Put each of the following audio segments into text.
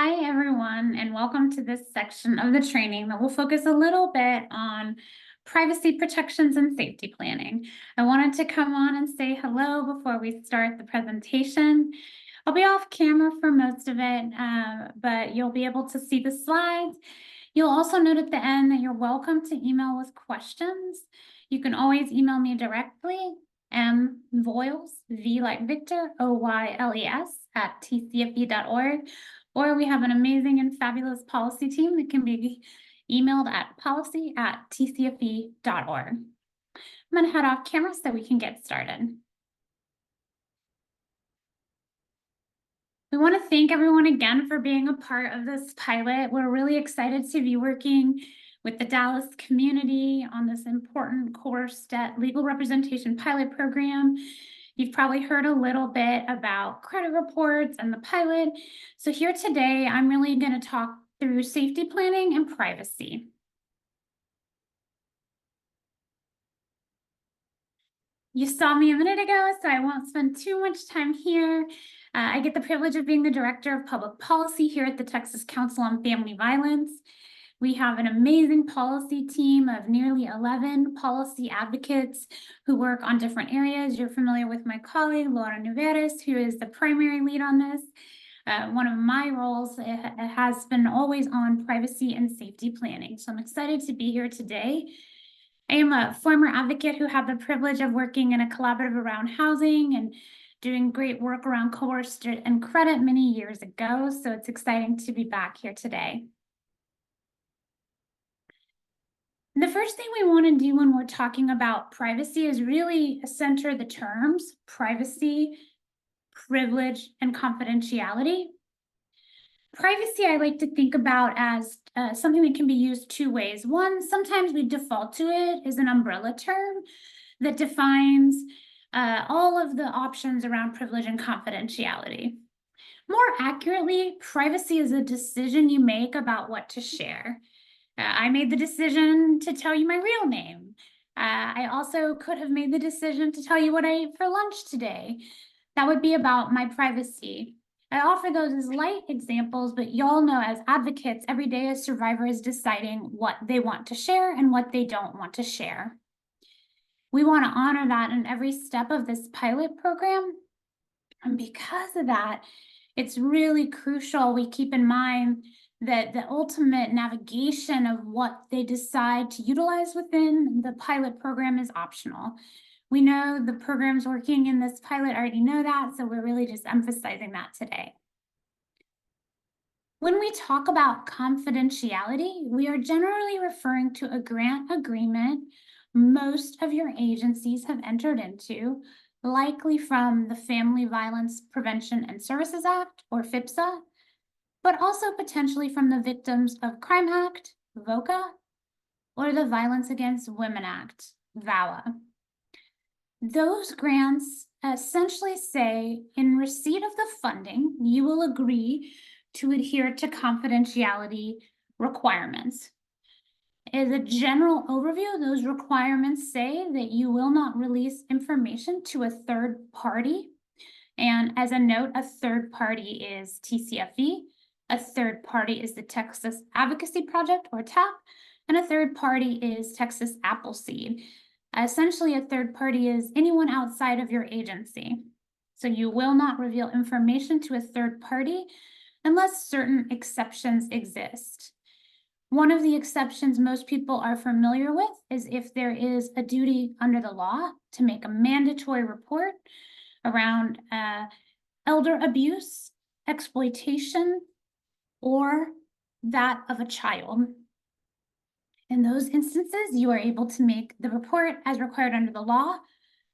Hi, everyone, and welcome to this section of the training that will focus a little bit on privacy protections and safety planning. I wanted to come on and say hello before we start the presentation. I'll be off camera for most of it, but you'll be able to see the slides. You'll also note at the end that you're welcome to email with questions. You can always email me directly, mvoyles, V like Victor, OYLES, @tcfe.org. Or we have an amazing and fabulous policy team that can be emailed at policy@tcfe.org. I'm going to head off camera so we can get started. We want to thank everyone again for being a part of this pilot. We're really excited to be working with the Dallas community on this important core STET legal representation pilot program. You've probably heard a little bit about credit reports and the pilot. So here today, I'm really going to talk through safety planning and privacy. You saw me a minute ago, so I won't spend too much time here. I get the privilege of being the Director of Public Policy here at the Texas Council on Family Violence. We have an amazing policy team of nearly 11 policy advocates who work on different areas. You're familiar with my colleague, Laura Nuveres, who is the primary lead on this. One of my roles has been always on privacy and safety planning. So I'm excited to be here today. I am a former advocate who had the privilege of working in a collaborative around housing and doing great work around coerced and credit many years ago. So it's exciting to be back here today. The first thing we want to do when we're talking about privacy is really center the terms privacy, privilege, and confidentiality. Privacy, I like to think about as something that can be used two ways. One, sometimes we default to it as an umbrella term that defines all of the options around privilege and confidentiality. More accurately, privacy is a decision you make about what to share. I made the decision to tell you my real name. I also could have made the decision to tell you what I ate for lunch today. That would be about my privacy. I offer those as light examples, but y'all know as advocates, every day a survivor is deciding what they want to share and what they don't want to share. We want to honor that in every step of this pilot program. And because of that, it's really crucial we keep in mind that the ultimate navigation of what they decide to utilize within the pilot program is optional. We know the programs working in this pilot already know that, so we're really just emphasizing that today. When we talk about confidentiality, we are generally referring to a grant agreement most of your agencies have entered into, likely from the Family Violence Prevention and Services Act, or FVPSA, but also potentially from the Victims of Crime Act, VOCA, or the Violence Against Women Act, VAWA. Those grants essentially say, in receipt of the funding, you will agree to adhere to confidentiality requirements. As a general overview, those requirements say that you will not release information to a third party. And as a note, a third party is TCFE, a third party is the Texas Advocacy Project, or TAP, and a third party is Texas Appleseed. Essentially, a third party is anyone outside of your agency. So you will not reveal information to a third party unless certain exceptions exist. One of the exceptions most people are familiar with is if there is a duty under the law to make a mandatory report around elder abuse, exploitation, or that of a child. In those instances, you are able to make the report as required under the law.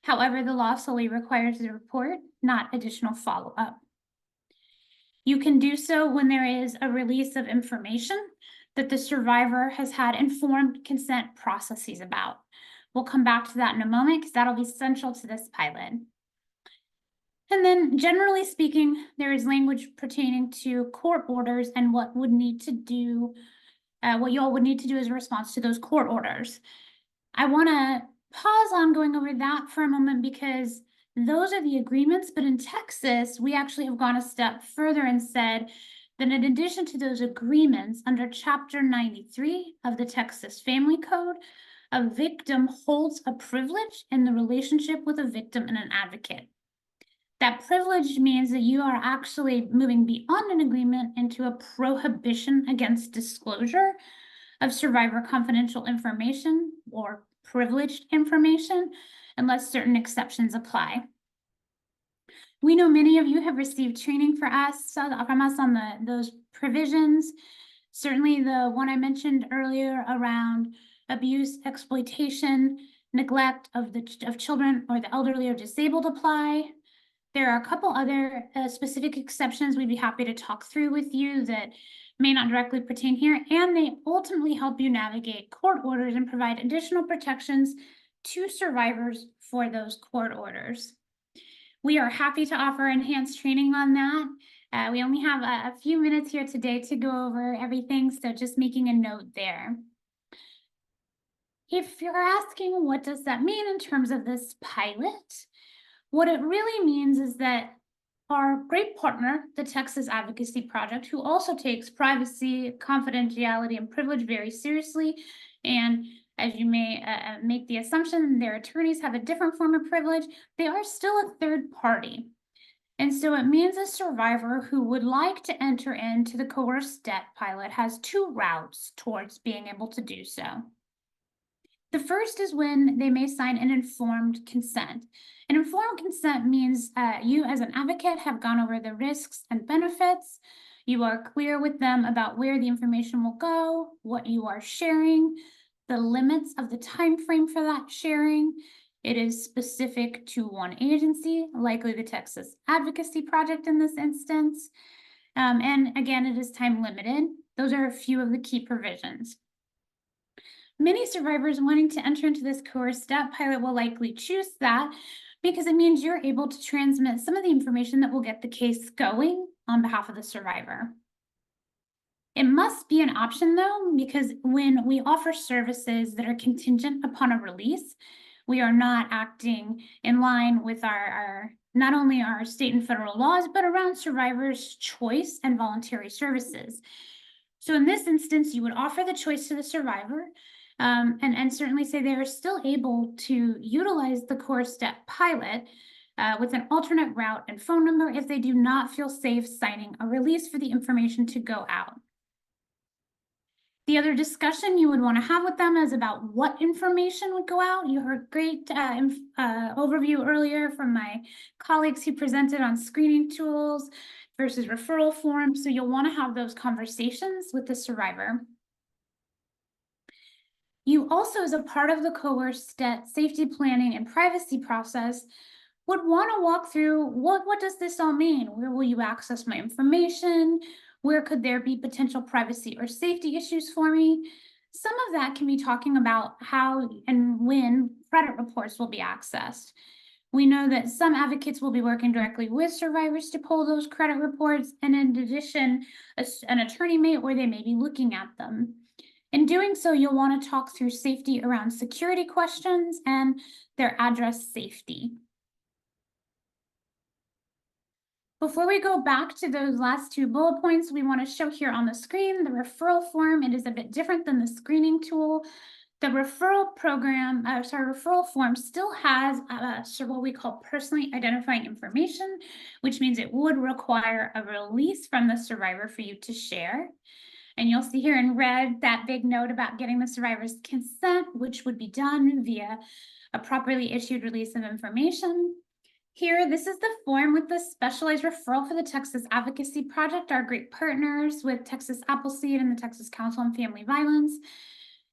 However, the law solely requires the report, not additional follow-up. You can do so when there is a release of information that the survivor has had informed consent processes about. We'll come back to that in a moment because that'll be central to this pilot. And then generally speaking, there is language pertaining to court orders and what would need to do, what y'all would need to do as a response to those court orders. I want to pause on going over that for a moment because those are the agreements, but in Texas, we actually have gone a step further and said then in addition to those agreements under Chapter 93 of the Texas Family Code, a victim holds a privilege in the relationship with a victim and an advocate. That privilege means that you are actually moving beyond an agreement into a prohibition against disclosure of survivor confidential information or privileged information, unless certain exceptions apply. We know many of you have received training from us on those provisions. Certainly the one I mentioned earlier around abuse, exploitation, neglect of children or the elderly or disabled apply. There are a couple other specific exceptions we'd be happy to talk through with you that may not directly pertain here, and they ultimately help you navigate court orders and provide additional protections to survivors for those court orders. We are happy to offer enhanced training on that. We only have a few minutes here today to go over everything, so just making a note there. If you're asking what does that mean in terms of this pilot, what it really means is that our great partner, the Texas Advocacy Project, who also takes privacy, confidentiality, and privilege very seriously, and as you may make the assumption, their attorneys have a different form of privilege, they are still a third party. And so it means a survivor who would like to enter into the coerced debt pilot has two routes towards being able to do so. The first is when they may sign an informed consent. An informed consent means you as an advocate have gone over the risks and benefits. You are clear with them about where the information will go, what you are sharing, the limits of the time frame for that sharing. It is specific to one agency, likely the Texas Advocacy Project in this instance. And again, it is time limited. Those are a few of the key provisions. Many survivors wanting to enter into this coerced debt pilot will likely choose that because it means you're able to transmit some of the information that will get the case going on behalf of the survivor. It must be an option though, because when we offer services that are contingent upon a release, we are not acting in line with our not only our state and federal laws, but around survivors' choice and voluntary services. So in this instance, you would offer the choice to the survivor, and certainly say they are still able to utilize the coerced debt pilot with an alternate route and phone number if they do not feel safe signing a release for the information to go out. The other discussion you would want to have with them is about what information would go out. You heard great overview earlier from my colleagues who presented on screening tools versus referral forms. So you'll want to have those conversations with the survivor. You also, as a part of the coerced debt safety planning and privacy process, would want to walk through what does this all mean? Where will you access my information? Where could there be potential privacy or safety issues for me? Some of that can be talking about how and when credit reports will be accessed. We know that some advocates will be working directly with survivors to pull those credit reports, and in addition, an attorney may, or they may be looking at them. In doing so, you'll want to talk through safety around security questions and their address safety. Before we go back to those last two bullet points, we want to show here on the screen the referral form. It is a bit different than the screening tool. The referral form still has what we call personally identifying information, which means it would require a release from the survivor for you to share. And you'll see here in red that big note about getting the survivor's consent, which would be done via a properly issued release of information. Here, this is the form with the specialized referral for the Texas Advocacy Project, our great partners with Texas Appleseed and the Texas Council on Family Violence.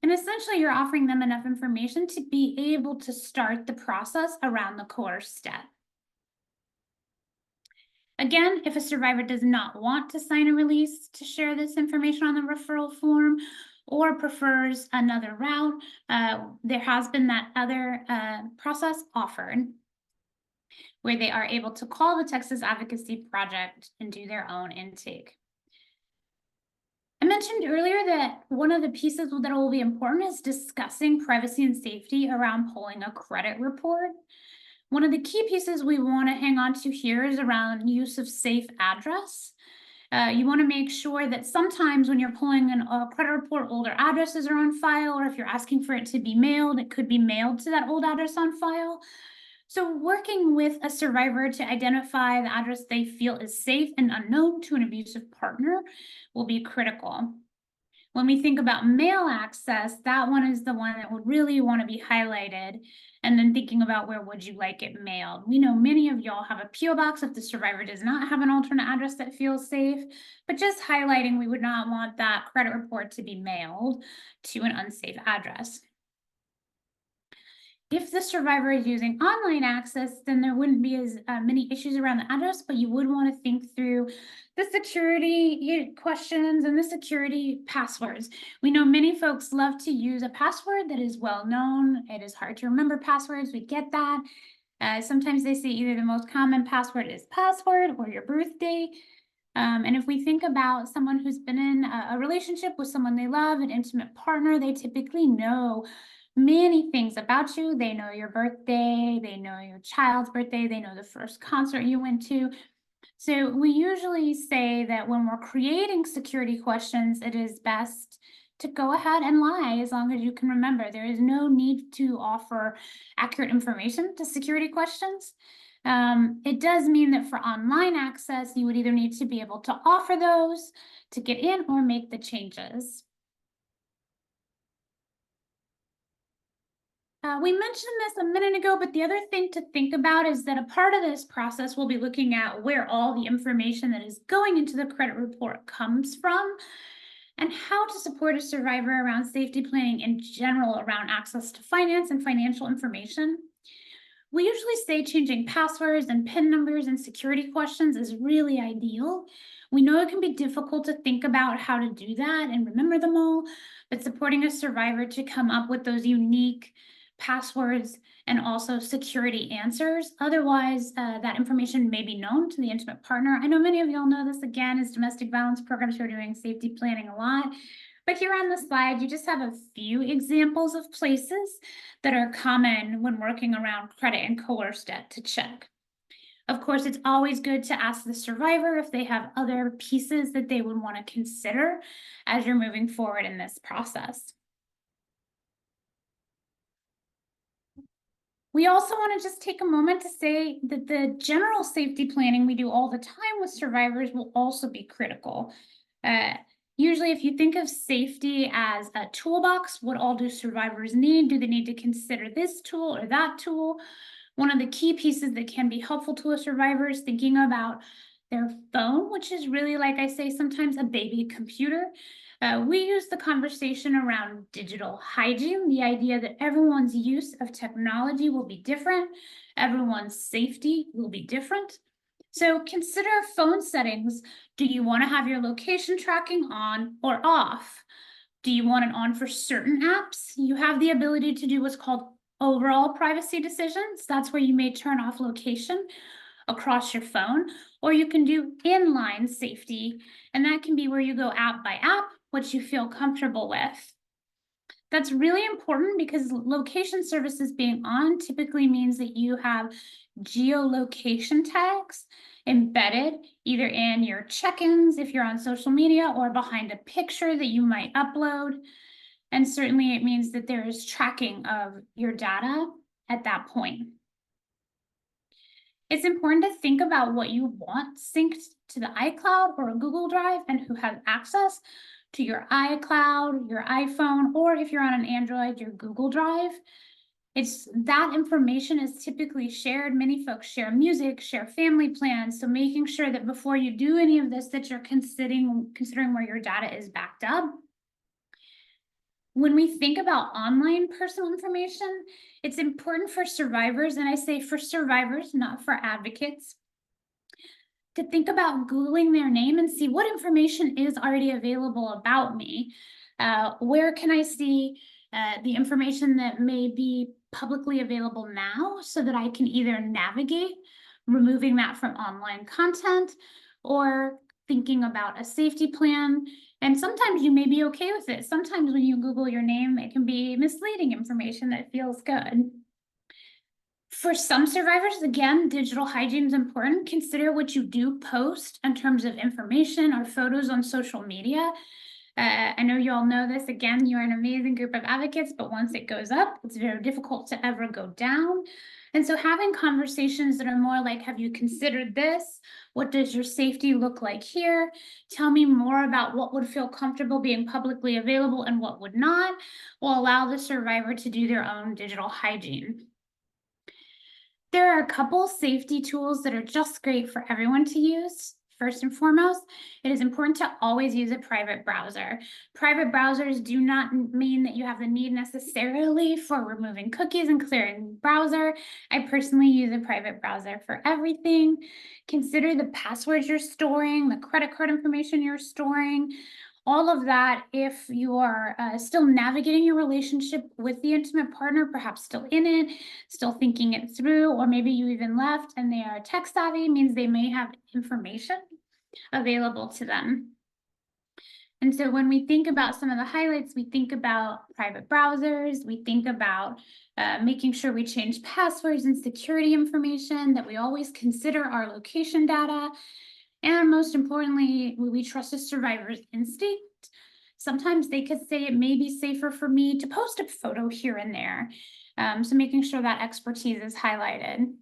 And essentially, you're offering them enough information to be able to start the process around the coerced debt. Again, if a survivor does not want to sign a release to share this information on the referral form or prefers another route, there has been that other process offered where they are able to call the Texas Advocacy Project and do their own intake. I mentioned earlier that one of the pieces that will be important is discussing privacy and safety around pulling a credit report. One of the key pieces we want to hang on to here is around use of safe address. You want to make sure that sometimes when you're pulling a credit report, older addresses are on file, or if you're asking for it to be mailed, it could be mailed to that old address on file. So working with a survivor to identify the address they feel is safe and unknown to an abusive partner will be critical. When we think about mail access, that one is the one that would really want to be highlighted. And then thinking about where would you like it mailed? We know many of y'all have a PO box if the survivor does not have an alternate address that feels safe, but just highlighting we would not want that credit report to be mailed to an unsafe address. If the survivor is using online access, then there wouldn't be as many issues around the address, but you would want to think through the security questions and the security passwords. We know many folks love to use a password that is well known. It is hard to remember passwords. We get that. Sometimes they say either the most common password is password or your birthday. And if we think about someone who's been in a relationship with someone they love, an intimate partner, they typically know many things about you. They know your birthday, they know your child's birthday, they know the first concert you went to. So we usually say that when we're creating security questions, it is best to go ahead and lie as long as you can remember. There is no need to offer accurate information to security questions. It does mean that for online access, you would either need to be able to offer those to get in or make the changes. We mentioned this a minute ago, but the other thing to think about is that a part of this process will be looking at where all the information that is going into the credit report comes from and how to support a survivor around safety planning in general around access to finance and financial information. We usually say changing passwords and PIN numbers and security questions is really ideal. We know it can be difficult to think about how to do that and remember them all, but supporting a survivor to come up with those unique passwords and also security answers. Otherwise, that information may be known to the intimate partner. I know many of y'all know this again as domestic violence programs who are doing safety planning a lot. But here on the slide, you just have a few examples of places that are common when working around credit and coerced debt to check. Of course, it's always good to ask the survivor if they have other pieces that they would want to consider as you're moving forward in this process. We also want to just take a moment to say that the general safety planning we do all the time with survivors will also be critical. Usually, if you think of safety as a toolbox, what all do survivors need? Do they need to consider this tool or that tool? One of the key pieces that can be helpful to a survivor is thinking about their phone, which is really, like I say, sometimes a baby computer. We use the conversation around digital hygiene, the idea that everyone's use of technology will be different, everyone's safety will be different. So consider phone settings. Do you want to have your location tracking on or off? Do you want it on for certain apps? You have the ability to do what's called overall privacy decisions. That's where you may turn off location across your phone, or you can do inline safety, and that can be where you go app by app, what you feel comfortable with. That's really important because location services being on typically means that you have geolocation tags embedded either in your check-ins if you're on social media or behind a picture that you might upload. And certainly it means that there is tracking of your data at that point. It's important to think about what you want synced to the iCloud or a Google Drive and who has access to your iCloud, your iPhone, or if you're on an Android, your Google Drive. It's that information is typically shared. Many folks share music, share family plans. So making sure that before you do any of this, that you're considering where your data is backed up. When we think about online personal information, it's important for survivors, and I say for survivors, not for advocates, to think about Googling their name and see what information is already available about me. Where can I see the information that may be publicly available now so that I can either navigate removing that from online content or thinking about a safety plan. And sometimes you may be okay with it. Sometimes when you Google your name, it can be misleading information that feels good. For some survivors, again, digital hygiene is important. Consider what you do post in terms of information or photos on social media. I know you all know this. Again, you're an amazing group of advocates, but once it goes up, it's very difficult to ever go down. And so having conversations that are more like, have you considered this? What does your safety look like here? Tell me more about what would feel comfortable being publicly available and what would not, will allow the survivor to do their own digital hygiene. There are a couple safety tools that are just great for everyone to use. First and foremost, it is important to always use a private browser. Private browsers do not mean that you have the need necessarily for removing cookies and clearing browser. I personally use a private browser for everything. Consider the passwords you're storing, the credit card information you're storing, all of that. If you are still navigating your relationship with the intimate partner, perhaps still in it, still thinking it through, or maybe you even left and they are tech savvy, means they may have information available to them. And so when we think about some of the highlights, we think about private browsers, we think about making sure we change passwords and security information, that we always consider our location data. And most importantly, we trust a survivor's instinct. Sometimes they could say it may be safer for me to post a photo here and there. So making sure that expertise is highlighted.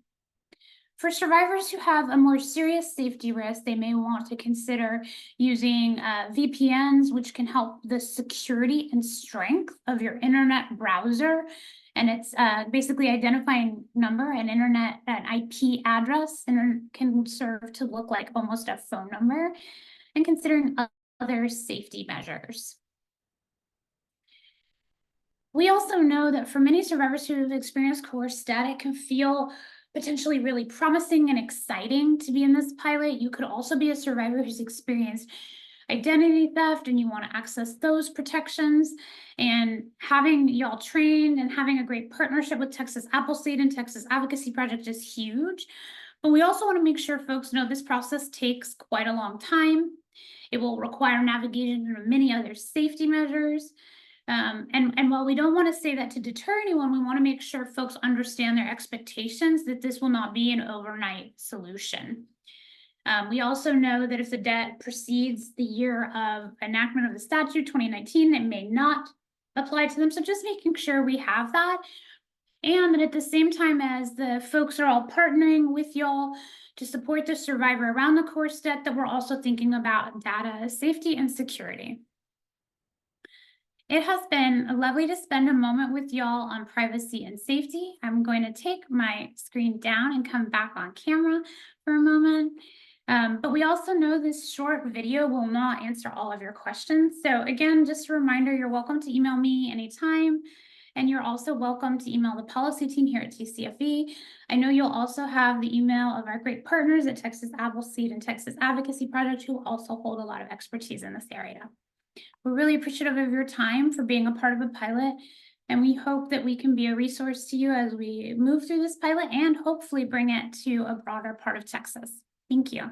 For survivors who have a more serious safety risk, they may want to consider using VPNs, which can help the security and strength of your internet browser. And it's basically identifying number and an IP address, and can serve to look like almost a phone number, and considering other safety measures. We also know that for many survivors who have experienced coerced data, it can feel potentially really promising and exciting to be in this pilot. You could also be a survivor who's experienced identity theft and you want to access those protections. And having y'all trained and having a great partnership with Texas Appleseed and Texas Advocacy Project is huge. But we also want to make sure folks know this process takes quite a long time. It will require navigation of many other safety measures. And while we don't want to say that to deter anyone, we want to make sure folks understand their expectations, that this will not be an overnight solution. We also know that if the debt precedes the year of enactment of the statute, 2019, it may not apply to them. So just making sure we have that. And that at the same time as the folks are all partnering with y'all to support the survivor around the coerced debt, that we're also thinking about data safety and security. It has been lovely to spend a moment with y'all on privacy and safety. I'm going to take my screen down and come back on camera for a moment. But we also know this short video will not answer all of your questions. So again, just a reminder, you're welcome to email me anytime. And you're also welcome to email the policy team here at TCFE. I know you'll also have the email of our great partners at Texas Appleseed and Texas Advocacy Project, who also hold a lot of expertise in this area. We're really appreciative of your time for being a part of a pilot, and we hope that we can be a resource to you as we move through this pilot and hopefully bring it to a broader part of Texas. Thank you.